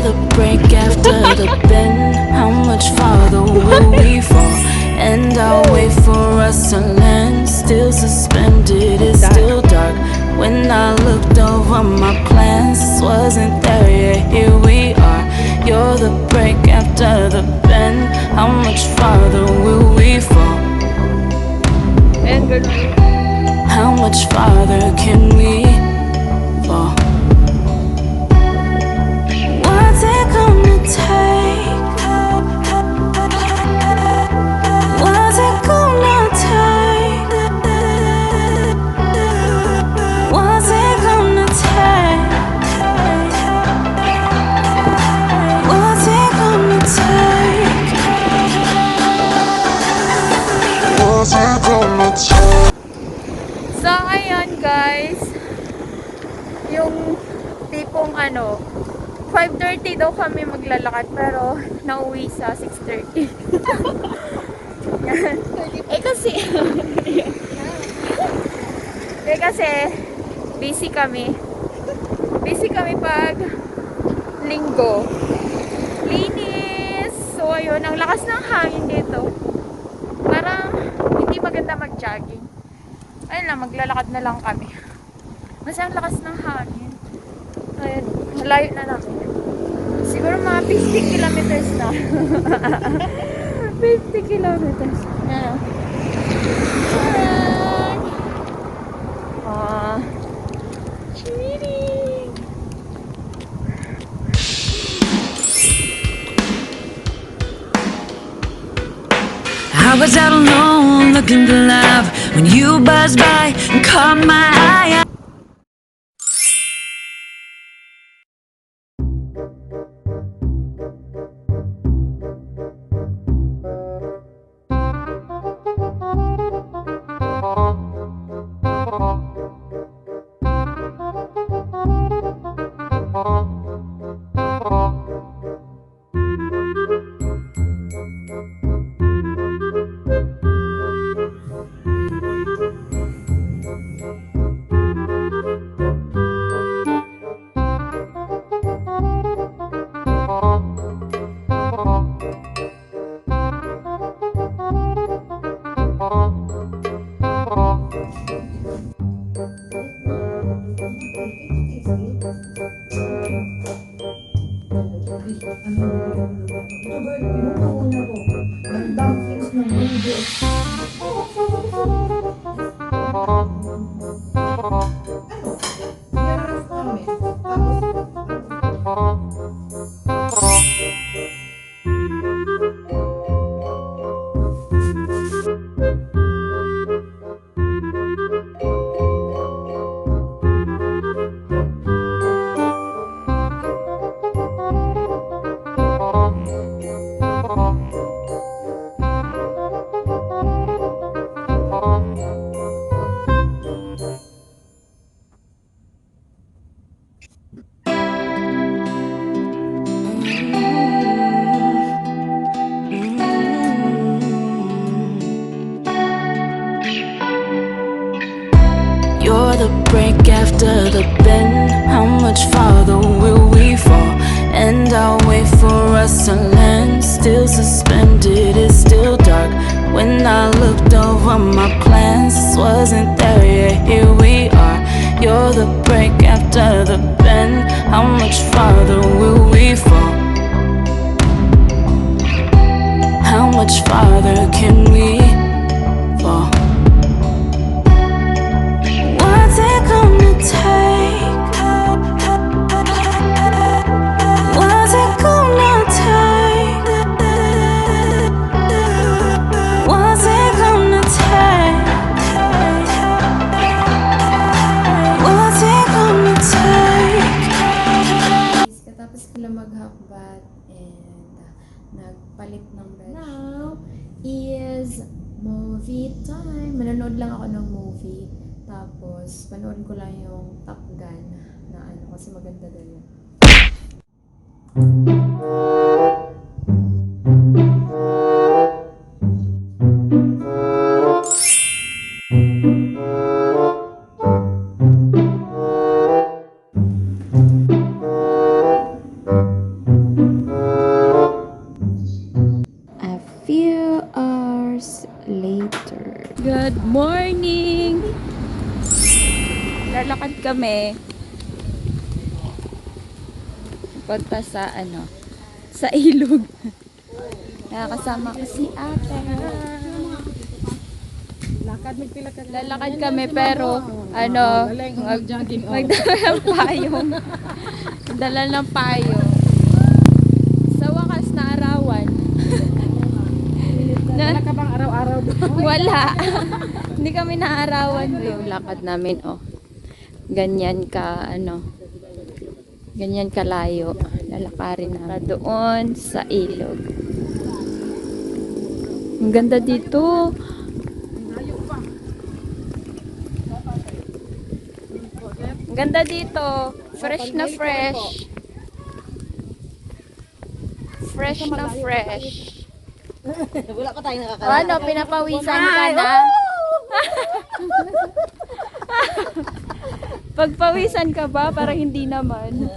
the break after the bend. How much farther will we fall? And I'll wait for us to land. Still suspended, it's still dark. When I looked over my plans, wasn't there yet, here we are. You're the break after the bend. How much farther will we fall? And good morning. How much farther can we fall? What's it gonna take? What's it gonna take? What's it gonna take? What's it gonna take? What's it gonna take? So, ayan guys. Yung tipong 5:30 daw kami maglalakad pero nauwi sa 6:30. Yan. Kasi kasi busy kami. Busy kami pag linggo. Linis. So ayun, ang lakas ng hangin dito. Parang hindi maganda mag-jogging. Ayun lang, maglalakad na lang kami. Kasi ang lakas ng hangin. Ayun, malayo na namin. Siguro mga 50 kilometers na. 50 kilometers. Ayan. Alright. Cheating. I was out alone looking for love when you buzzed by and caught my eye. You're the break after the bend. How much farther will we fall? And I'll wait for us to land. Still suspended, it's still dark. When I looked over my plans, wasn't there yet, here we are. You're the break after the bend. How much farther will we fall? How much farther can we fall? What's it gonna take? What's it gonna take? What's it gonna take? What's it gonna take? Katapos ko lang maghakbat and nagpalit ng bed. Now is movie time. Manonood lang ako ng movie. Tapos, panood ko lang yung Top Gun na kasi maganda daw yun. kami. Punta sa sa ilog. Nakakasama ko si ate. Lalakad kami pero magdala ng payong. Dala ng payong. Sa wakas na arawan. Wala ka bang araw-araw doon? Wala. Hindi kami naarawan doon. Yung lakad namin, ganyan ka, ganyan kalayo. Lalakarin na doon sa ilog. Ang ganda dito. Ang ganda dito. Fresh na fresh. Fresh na fresh. Wala pa tayo nakakalaman. Ano, pinapawisan ka na? Pagpawisan ka ba? Parang hindi naman.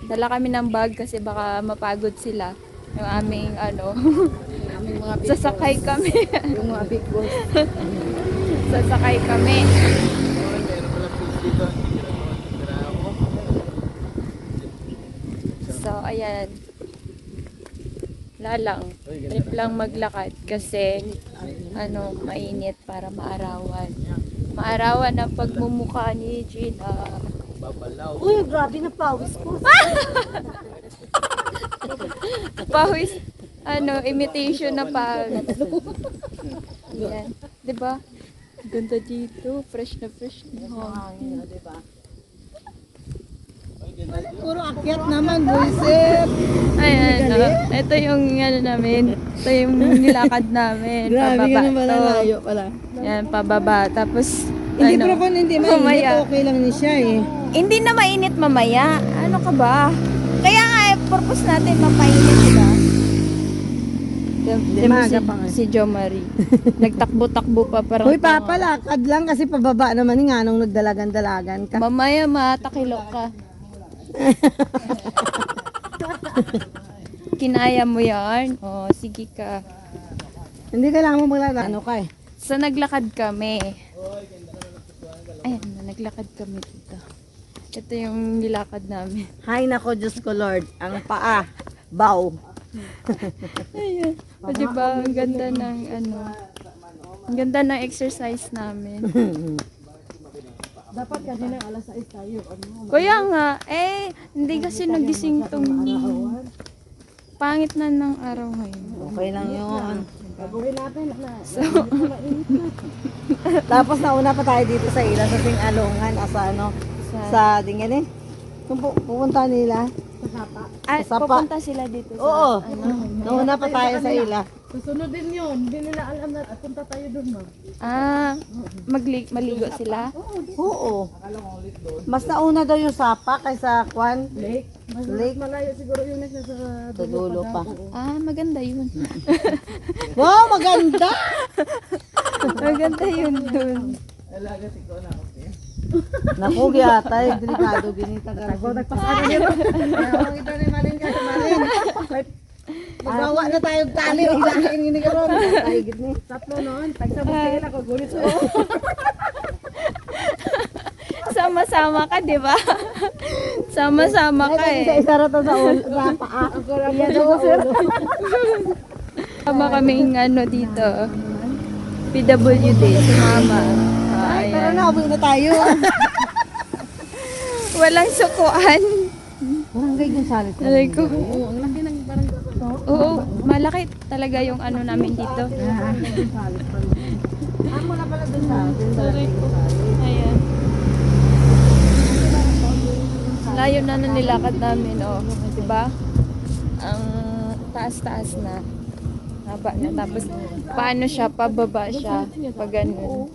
Dala kami ng bag kasi baka mapagod sila. Yung aming sasakay kami. Yung mga big boss. Sasakay kami. So, ayan. Lalang. Trip lang maglakad kasi mainit para maarawan. Maarawan ang pagmumukha ni Gina. Uy, grabe na pawis ko. Pawis, imitation na pawis. Ayan. Diba? Ganda dito. Fresh na fresh na. Diba? Puro akyat naman, buisit. Ayan, ito yung namin. Ito yung nilakad namin. Grabe Pababa ka naman, to. layo pala. Yan, pababa. Tapos, Hindi pero kung hindi mainit, mamaya. okay lang ni siya eh. Hindi na mainit mamaya. Ano ka ba? Kaya nga, purpose natin mapainit, diba? Maga pa nga. Si Jo Marie. Nagtakbo-takbo pa parang. Uy, papalakad lang kasi pababa naman nga nung nagdalagan-dalagan ka. Mamaya matakilo ka. Kinaya mo yan? O, sige ka. Hindi kailangan mo maglalakad. Ano ka eh? So, naglakad kami. Ayan, naglakad kami dito. Ito yung nilakad namin. Hay nako, Diyos ko Lord. Ang paa. Bow. Ayan. O, diba? Ang ganda ng ang ganda ng exercise namin. Dapat kasi ng alas 6 tayo. Kuya nga, hindi kasi nagising tong pangit na ng araw ngayon. Okay lang yun. Gagawin natin. So, Tapos nauna pa tayo dito sa ila sa Tingalongan sa dingin eh. Kung pupunta nila. Sapa. pupunta sila dito sa Oo. Nauna pa tayo sa ila. Susunod din yun. Hindi nila alam na punta tayo doon, ma'am. maligo sila. Oo. Mas nauna daw yung Sapa kaysa Kwan. Lake. Lake. Malayo siguro yun na siya sa Sa dulo pa. Maganda yun. Wow, maganda! Maganda yun dun. Naku, giyatay. Delikado ginita. Ako, nagpasara nyo. Kaya kita ni Malin ka. Malin. Magawa na tayong tali. Hilahin gini ka ron. Tahigit ni. Tatlo noon. Tagsabot sila ko. Gulit sa Sama-sama ka, di ba? Sama-sama ka Isa rata sa ulo. Sa paa. Iyan sa ulo. Sama kaming dito. PWD, si Mama. Ay, pero nauwi na tayo. Walang sukuan. Barangay Gonzales. Aray ko. Oo, ang laki ng parang Oo, malaki talaga yung namin dito. Amo na pala doon sa Aray ko. Ayan. Layo na nilakad namin, diba? Ang taas-taas na. Haba na. Tapos, paano siya? Pababa siya. Pag ganun.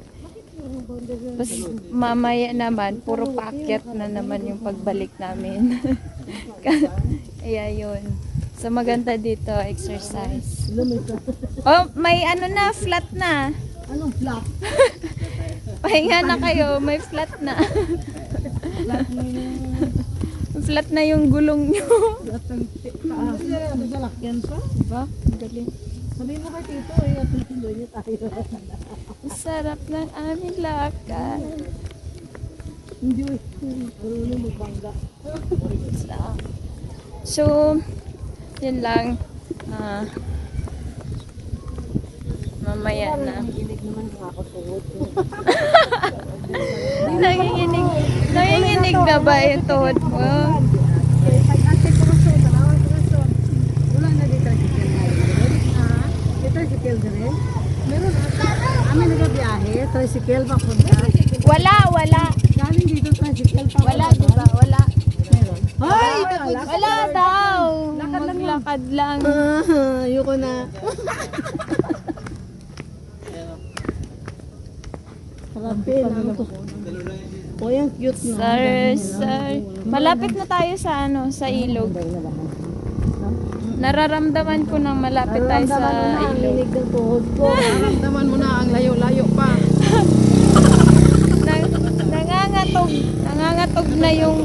Tapos, mamaya naman, puro paakyat na naman yung pagbalik namin. Kaya yun. So, maganda dito, exercise. Oh, may flat na. Anong flat? Pahinga na kayo, may flat na. Flat na yung gulong nyo. Ano sa lakyan pa? Diba? Ang galing. Sabihin mo kay Tito at tuloy niya tayo. Sarap ng aming lakad. So, yun lang. Mamaya na. Nanginginig na ba yung tuhod mo? Wala na di tricycle na rin. Di tricycle na rin. Meron ata. Amin nagabiyahe. Tricycle papunta. Wala. Galing dito tricycle pa. Wala, diba? Wala. Hoy! Wala daw. Maglakad lang. Ayoko na. Grabe lang to. Oh, yung cute na. Sorry. Malapit na tayo sa sa ilog. Nararamdaman ko nang malapit tayo sa ilog. Hinig ng tuhod ko. Nararamdaman mo na ang layo-layo pa. Nangangatog na yung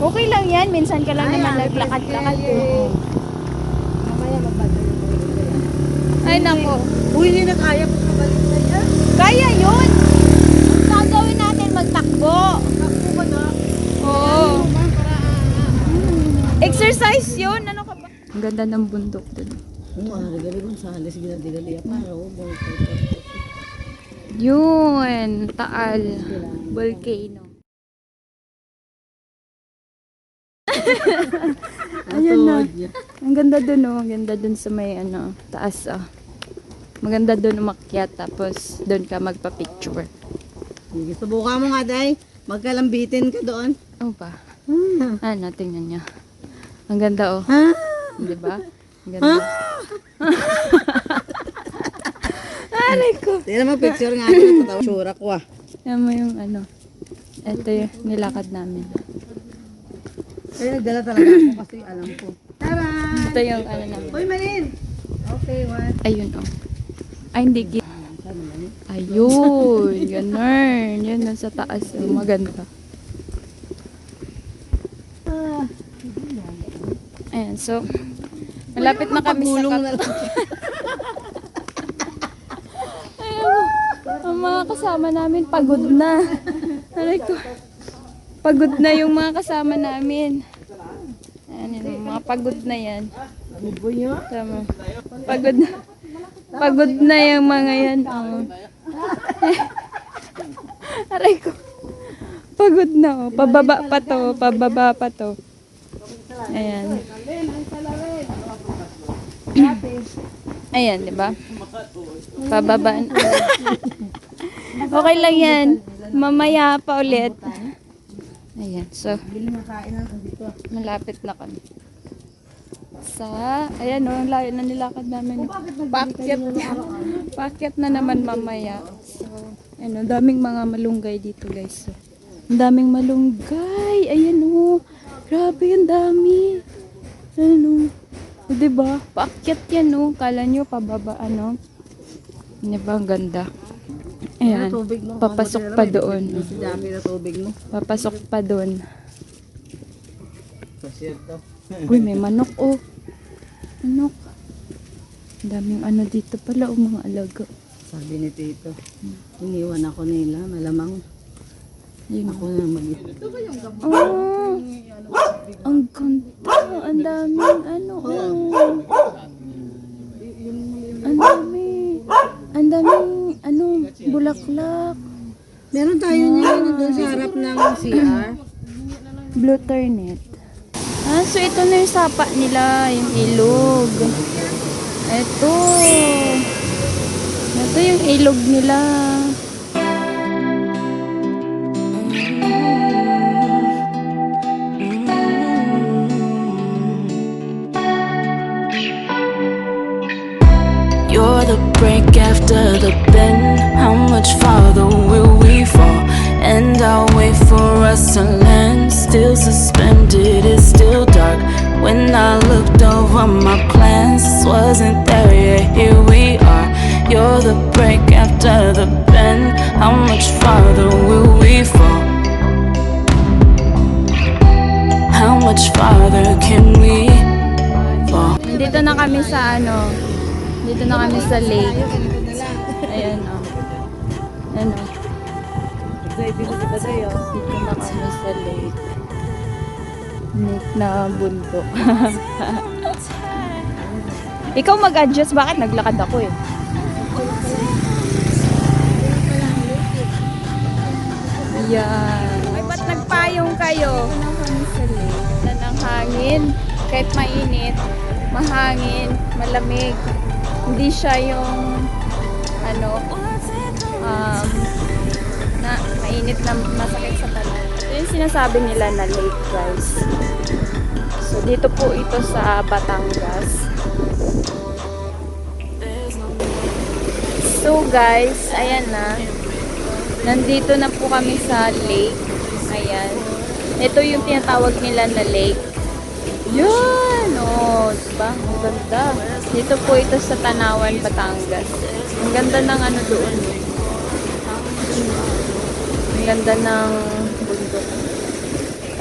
Okay lang yan, minsan ka lang naman naglakad-lakad eh. Mamaya magbalik. Ay nako, Uy, hindi na kaya mo kabalik na yan. kaya yun! Ang gagawin natin magtakbo. Takbo ka na. Oo. Para Exercise yun, ano ka ba? Ang ganda ng bundok dun. regali Gonzales, ginadigali para Yun, Taal, volcano. Ayan na. Ang ganda dun ang ganda dun sa may taas Maganda dun umakyat tapos dun ka magpa-picture. Sige, subukan mo nga, Day. Magkalambitin ka doon. Oh ba? Tingnan niya. Ang ganda oh. Ha? Di ba? Ang ganda. Aray ko. Tignan mo, picture nga ako. Natatawa. Sura ko ah. Yan mo yung Ito yung nilakad namin. Kaya nagdala talaga ako kasi alam ko. Tara! Ito yung namin. Uy, Marin! Okay, what? Ayun oh. Ay, hindi. Ayun. Ganun. Yan nasa taas. Maganda. Ayan, so malapit na kami sa ang mga kasama namin pagod na. Aray ko. Pagod na yung mga kasama namin. Ayan, yung mga pagod na yan. Tama. Pagod na. Pagod na yung mga yan. Aray ko. Pagod na oh. Pababa pa to. Pababa pa to. Ayan. Ayan, di ba? Pababaan. Okay lang yan. Mamaya pa ulit. Ayan, so malapit na kami. Ayan o, layo na nilakad namin. Paakyat na naman mamaya. So, ayan o, daming mga malunggay dito guys. So, ang daming malunggay. Ayan o, grabe ang dami. Ayan o, diba? Paakyat yan o, kala nyo pababa Diba, ang ganda. Ayan, papasok pa doon. Si Jackie na tubig mo. Papasok pa doon. Uy, may manok oh. Manok. Ang daming dito pala oh, mga alaga. Sabi ni Tito, iniwan ako nila, malamang Yun. ako na mag Oh, ang ganda. Ang daming Ang daming bulaklak. Meron tayo niya doon sa harap ng CR. Blue turnip. So ito na yung sapa nila, yung ilog. Ito yung ilog nila. You're the break after the bend. How much farther will we fall? And I'll wait for us to land. Still suspended, it's still dark. When I looked over my plans, wasn't there yet, here we are. You're the break after the bend. How much farther will we fall? How much farther can we fall? Nandito na kami sa Dito na kami sa lake. Ganito na lang. Ayan o. Ayan o. Dito na kami sa lake. Lake na bundok. Ikaw mag-adjust. Bakit naglakad ako eh? Yan. Ay, ba't nagpayong kayo? Kami sa lake. Ng hangin. Kahit mainit, mahangin, malamig. Hindi siya yung na mainit na masakit sa talan. Ito yung sinasabi nila na lake, guys. So, dito po ito sa Batangas. So, guys, ayan na. Nandito na po kami sa lake. Ayan. Ito yung tinatawag nila na lake. Yan! Oh, diba? Ang ganda. Dito po ito sa Tanawan, Batangas. Ang ganda ng ano doon. Ang ganda ng bundok.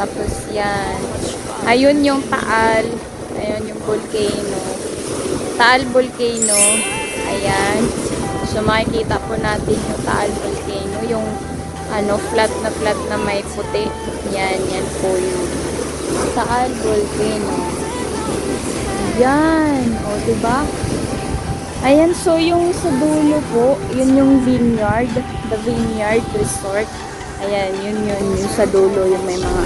Tapos yan. Ayun yung Taal. Ayun yung volcano. Taal volcano. Ayan. So makikita po natin yung Taal volcano. Yung flat na may puti. Yan po yung Taal volcano. Yan. O, diba? Ayan, so yung sa dulo po, yun yung vineyard. The Vineyard Resort. Ayan, yun yung sa dulo, yung may mga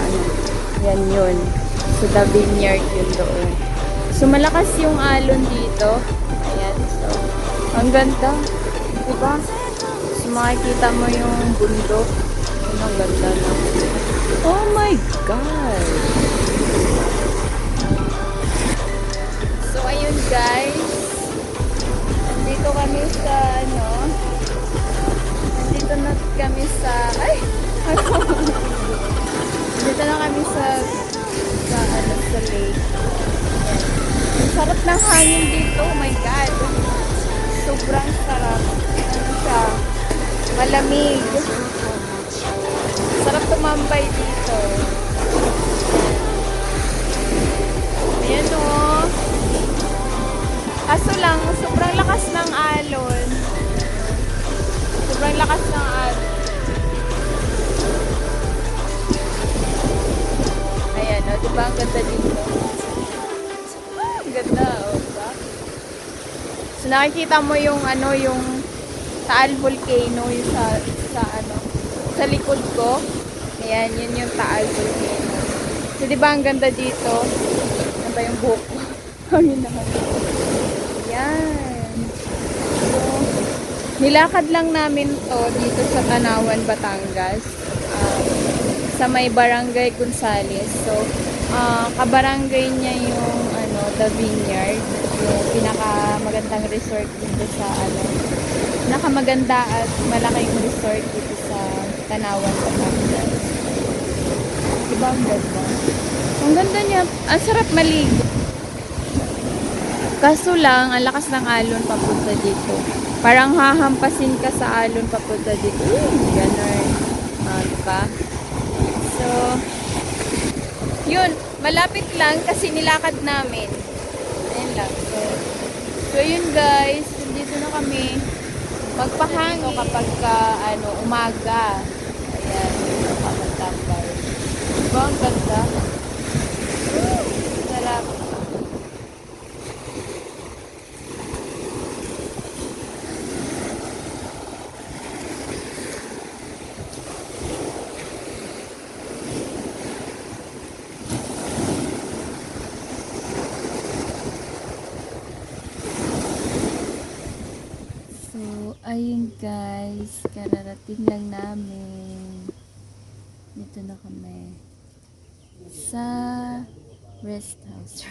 yan yun. So, the vineyard yun doon. So, malakas yung alon dito. Ayan, so, ang ganda. Diba? So, makikita mo yung bundok. Yun, ang ganda na. Oh my God! So, ayun guys. Nandito kami sa nandito na kami sa dito na kami sa lake. Ang sarap ng hangin dito. Oh my God. Sobrang sarap. Ano siya? Malamig. Sarap tumambay dito. Ayan o. Kaso lang, sobrang lakas ng alon. Sobrang lakas ng alon. Ayan o, diba ang ganda dito? Ang ganda o, diba? So nakikita mo yung yung Taal volcano, yung sa likod ko. Ayan, yun yung Taal volcano. So diba ang ganda dito? Ano ba yung buhok ko? Hangin naman. Ayan. So, nilakad lang namin to dito sa Tanawan, Batangas. Sa may Barangay Gonzales. So, kabarangay niya yung The Vineyard. Yung pinakamagandang resort dito sa pinakamaganda at malaking resort dito sa Tanawan, Batangas. Diba ang ganda? Ang ganda niya. Ang sarap maligo. Kaso lang, ang lakas ng alon papunta dito. Parang hahampasin ka sa alon papunta dito. Ganun. Diba? So, yun. Malapit lang kasi nilakad namin. Ayan lang. So yun guys. Dito na kami. Magpahangin kapag umaga. Ayan. Dito ka magtambay. Diba ang ganda? Sarap. Ayun guys, kararating lang namin. Dito na kami sa rest house.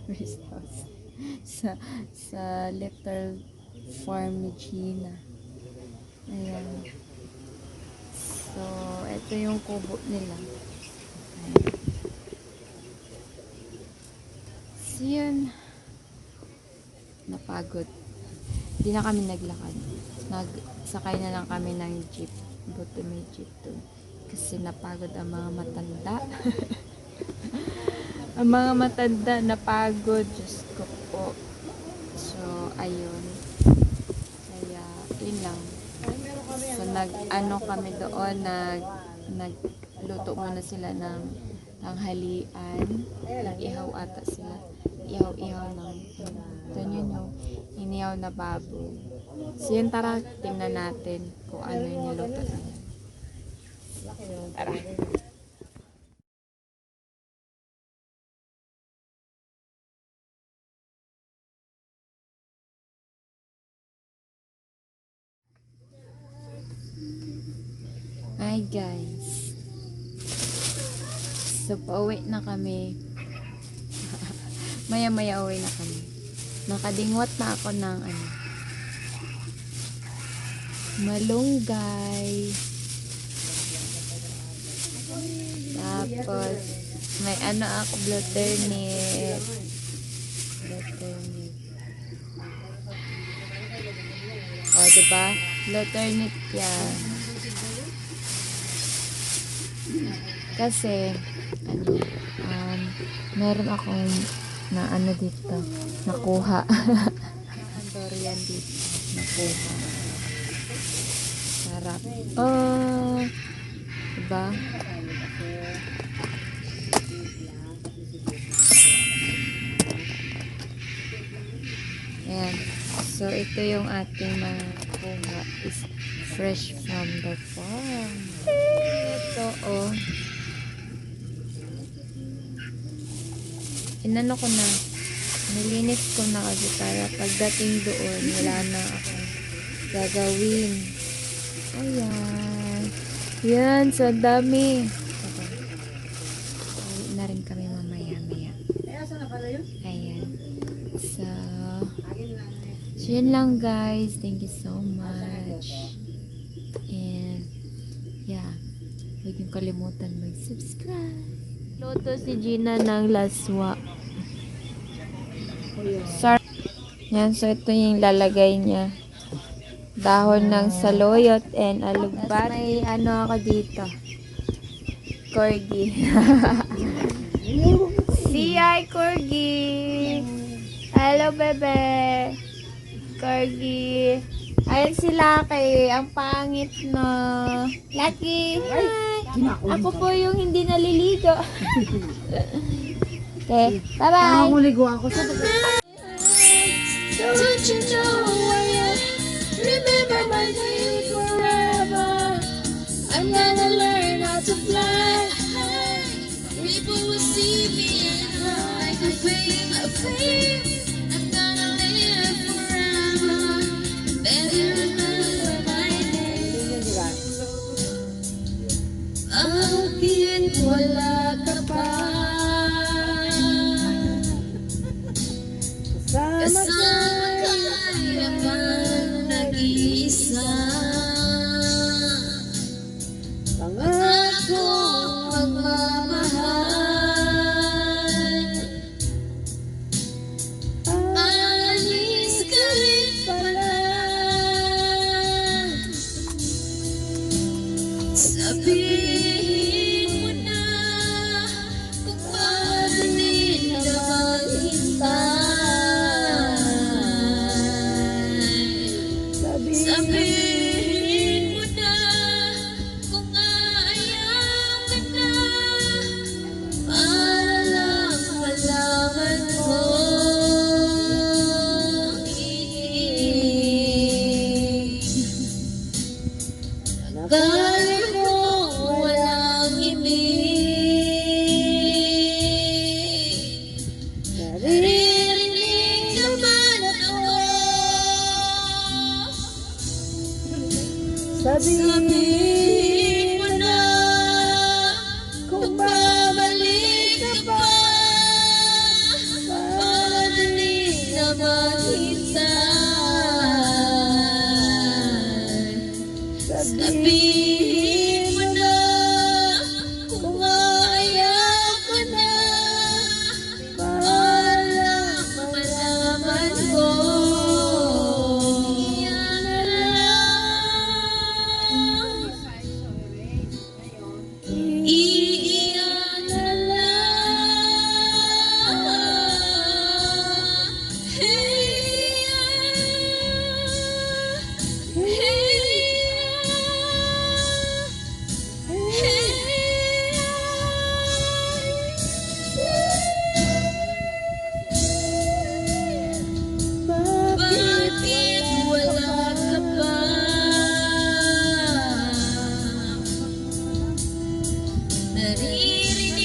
Rest house. Sa Little Farm Regina. Ayan. So, ito yung kubo nila. Ayan. So, yun. Napagod. Hindi na kami naglakad. Nagsakay na lang kami ng jeep. Buti may jeep doon. Kasi napagod ang mga matanda. Ang mga matanda napagod. Diyos ko po. So, ayun. Kaya, yun lang. So, nag-ano kami doon, nagluto muna sila ng tanghalian. Nag-ihaw ata sila. Ihaw-ihaw ng, doon yun yung inihaw na baboy. So, yun, tara, tingnan natin kung ano yung niluto nila. Tara. Hi guys. So, pauwi na kami. Maya-maya uwi na kami. Nakadingwat na ako ng malunggay. Tapos, may ako, butternut. Butternut. O, diba? Butternut yan. Kasi, meron akong dito, nakuha. Durian dito, nakuha. Sarap. Oh, diba? Ayan. So, ito yung ating mga kuha. Is fresh from the farm. Ito, oh. Inano ko na. Nilinis ko na kasi para pagdating doon, wala na akong gagawin. Ayan. Yan, so dami. Uwi na rin kami mamaya-maya. Ayan. So, yun lang guys. Thank you so much. And, yeah. Huwag niyong kalimutan mag-subscribe. Loto si Gina ng laswa. Yan, so ito yung lalagay niya. Dahon ng saloyot and alugbati. May ako dito. Corgi. Hi, Corgi. Hello, bebe. Corgi. Ayun si Lucky. Ang pangit na. Lucky. Hi. Ako po yung hindi naliligo. Okay. Bye-bye. Mamuligo ako sa Don't you know I remember my name forever? I'm gonna learn how to fly. People will see me and I can fame, I'm gonna live forever. Better remember my name. Bakit wala ka pa? Kasama kaya bang nag-iisa? Pangako magmamahal. Alis ka rin pala. Sabihin mo na kung pwede na maghintay. Sabihin mo na kung ayaw ka na. Naririnig